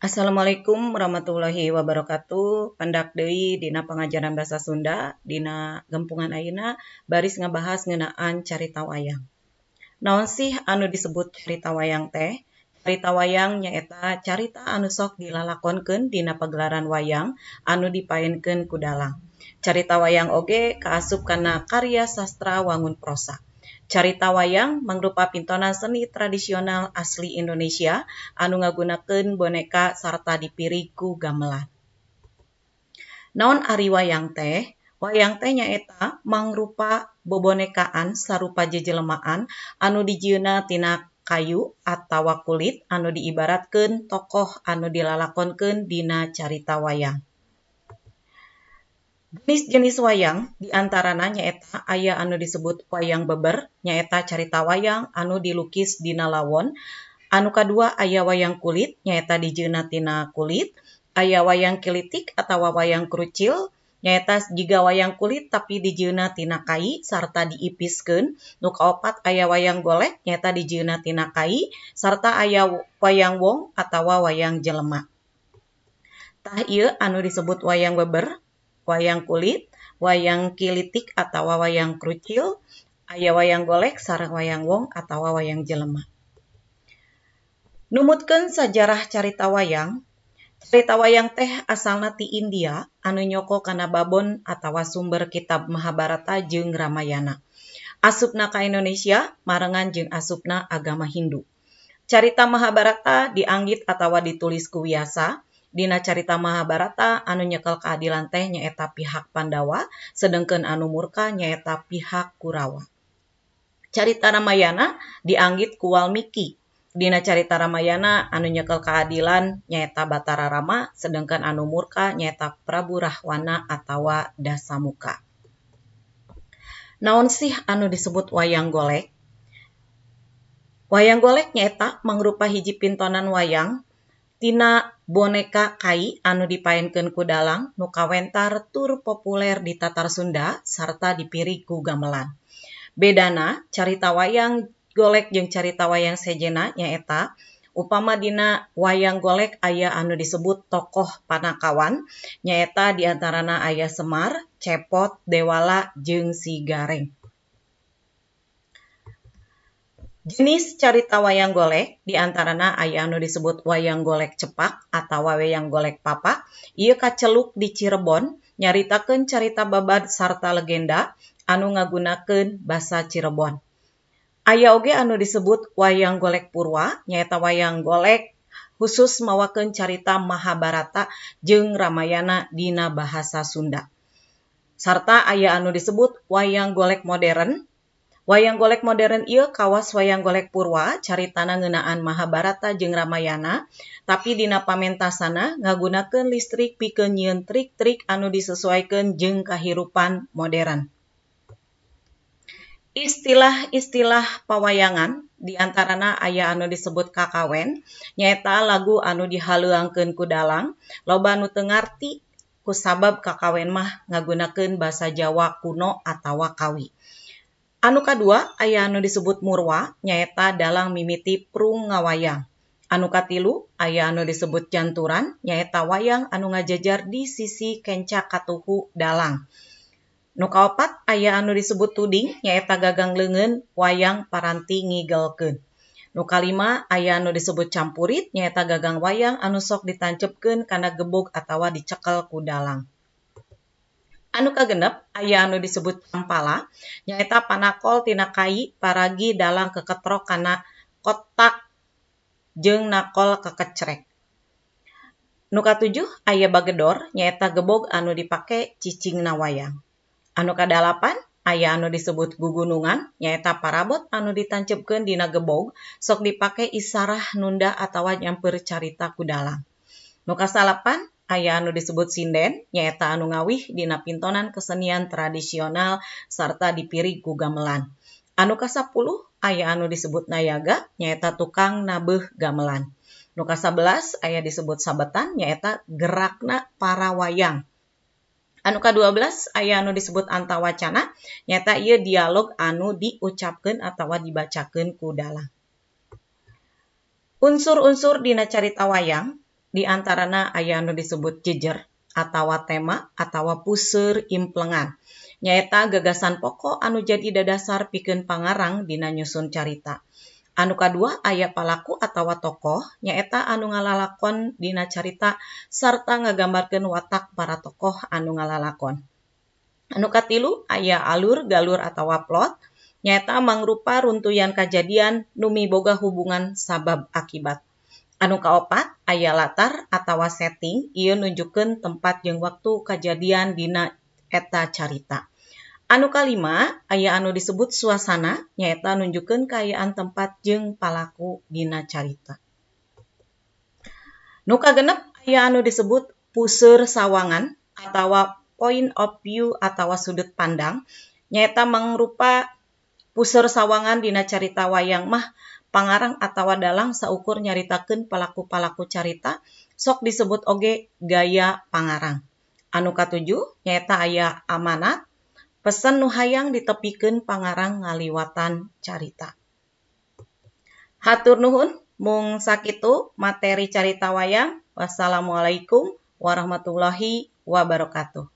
Assalamualaikum warahmatullahi wabarakatuh. Pendak deui dina pengajaran bahasa Sunda dina Gempungan ayeuna baris ngabahas ngeunaan carita wayang. Naon sih anu disebut carita wayang teh? Carita wayang nyaeta carita anu sok dilalakonkeun dina pagelaran wayang anu dipaenkeun ku dalang. Carita wayang oge kaasup kana karya sastra wangun prosa. Carita wayang mangrupa pintonan seni tradisional asli Indonesia anu ngagunakeun boneka sarta dipiri ku gamelan. Naon ari wayang teh? Wayang teh nyaeta mangrupa bobonekaan sarupa jejelemaan anu dijieunna tina kayu atawa kulit anu diibaratkeun tokoh anu dilalakonkeun dina carita wayang. Jenis-jenis wayang diantarana nyaeta aya anu disebut wayang beber, nyaeta carita wayang anu dilukis dina lawon. Anu kadua aya wayang kulit, nyaeta dijieunna tina kulit. Aya wayang kilitik atawa wayang krucil, nyaeta jiga wayang kulit tapi dijieunna tina kai sarta diipiskeun. Nu kaopat aya wayang golek, nyaeta dijieunna tina kai sarta aya wayang wong atawa wayang jelema. Tah ieu anu disebut wayang beber, wayang kulit, wayang kilitik atawa wayang krucil, aya wayang golek sareng wayang wong atawa wayang jelema. Numutkeun sajarah carita wayang. Carita wayang teh asalna ti India anu nyoko kana babon atawa sumber kitab Mahabharata jeung Ramayana. Asupna ka Indonesia marengan jeung asupna agama Hindu. Carita Mahabharata dianggit atawa ditulis ku Wyasa. Dina carita Mahabharata anu nyekel keadilan teh nyaeta pihak Pandawa, sedengkeun anu murka nyaeta pihak Kurawa. Carita Ramayana dianggit ku Walmiki. Dina carita Ramayana anu nyekel keadilan nyaeta Batara Rama, sedengkeun anu murka nyaeta Prabu Rahwana atawa Dasamuka. Naon sih anu disebut wayang golek? Wayang golek nyaeta mangrupa hiji pintonan wayang tina boneka kai anu dipaenkeun ku dalang nu kawentar tur populer di Tatar Sunda sarta dipiri ku gamelan. Bedana carita wayang golek jeung carita wayang sejena nyaeta upama dina wayang golek aya anu disebut tokoh panakawan nyaeta diantarana aya Semar, Cepot, Dewala jeung Si Gareng. Jenis carita wayang golek diantarana aya anu disebut wayang golek cepak atawa wayang golek papak. Ieu kaceluk di Cirebon nyaritakeun carita babad sarta legenda anu ngagunakeun basa Cirebon. Aya oge anu disebut wayang golek purwa, nyaeta wayang golek khusus mawakeun carita Mahabharata jeung Ramayana dina bahasa Sunda. Sarta aya anu disebut wayang golek modern. Wayang golek modern ieu kawas wayang golek purwa caritana ngeunaan Mahabharata jeung Ramayana, tapi dina pamentasana ngagunakeun listrik pikeun nyieun trik-trik anu disesuaikeun jeung kahirupan modern. Istilah-istilah pawayangan diantarana aya anu disebut kakawen, nyaeta lagu anu dihaleuangkeun ku dalang, loba anu teu ngarti kusabab kakawen mah ngagunakeun basa Jawa kuno atawa kawi. Anu kadua aya anu disebut murwa, nyaeta dalang mimiti prung ngawayang. Anu katilu aya anu disebut janturan, nyaeta wayang anu ngajajar di sisi kenca katuhu dalang. Nu kaopat aya anu disebut tuding, nyaeta gagang leungeun wayang paranti ngigelkeun. Nu kalima aya anu disebut campurit, nyaeta gagang wayang anu sok ditancepkeun kana gebog atawa dicekel ku dalang. Anu kagenep aya anu disebut campala, nyaeta panakol tina kai paragi dalang keketrok kana kotak jeung nakol kekecrek. Nu katujuh aya bagedor, nyaeta gebog anu dipake cicingna wayang. Anu kadalapan aya anu disebut gugunungan, nyaeta parabot anu ditancepkeun dina gebog sok dipake isarah nunda atawa nyamper carita ku dalang. Nu kasalapan aya anu disebut sinden, nyaeta anu ngawih dina pintonan kesenian tradisional sarta dipiri ku gamelan. Anu kasapuluh aya anu disebut nayaga, nyaeta tukang nabeuh gamelan. Nu kasabelas aya disebut sabetan, nyaeta gerakna para wayang. Anu ka-12 aya anu disebut antawacana, nyaeta ieu dialog anu diucapkeun atawa dibacakeun ku dalang. Unsur-unsur dina carita wayang di antarana aya anu disebut jejer atawa tema atawa puseur implengan. Nyaeta gagasan pokok anu jadi dadasar pikeun pangarang dina nyusun carita. Anu kadua aya palaku atawa tokoh, nyaeta anu ngalalakon dina carita sarta ngagambarkeun watak para tokoh anu ngalalakon. Anu katilu aya alur, galur atawa plot, nyaeta mangrupa runtuyan kajadian nu miboga hubungan sabab akibat. Anu kaopat aya latar atawa setting, ieu nunjukkeun tempat jeung waktu kajadian dina eta carita. Anu kalima aya anu disebut suasana, nyaeta nunjukkeun kaayaan tempat jeung palaku dina carita. Nu kagenep aya anu disebut puseur sawangan atawa point of view atawa sudut pandang, nyaeta mangrupa puseur sawangan dina carita wayang mah pangarang atawa dalang saukur nyaritakeun palaku-palaku carita sok disebut oge gaya pangarang. Anu katujuh nyaeta aya amanat, pesen nu hayang ditepikeun pangarang ngaliwatan carita. Hatur nuhun, mung sakitu materi carita wayang. Wassalamualaikum warahmatullahi wabarakatuh.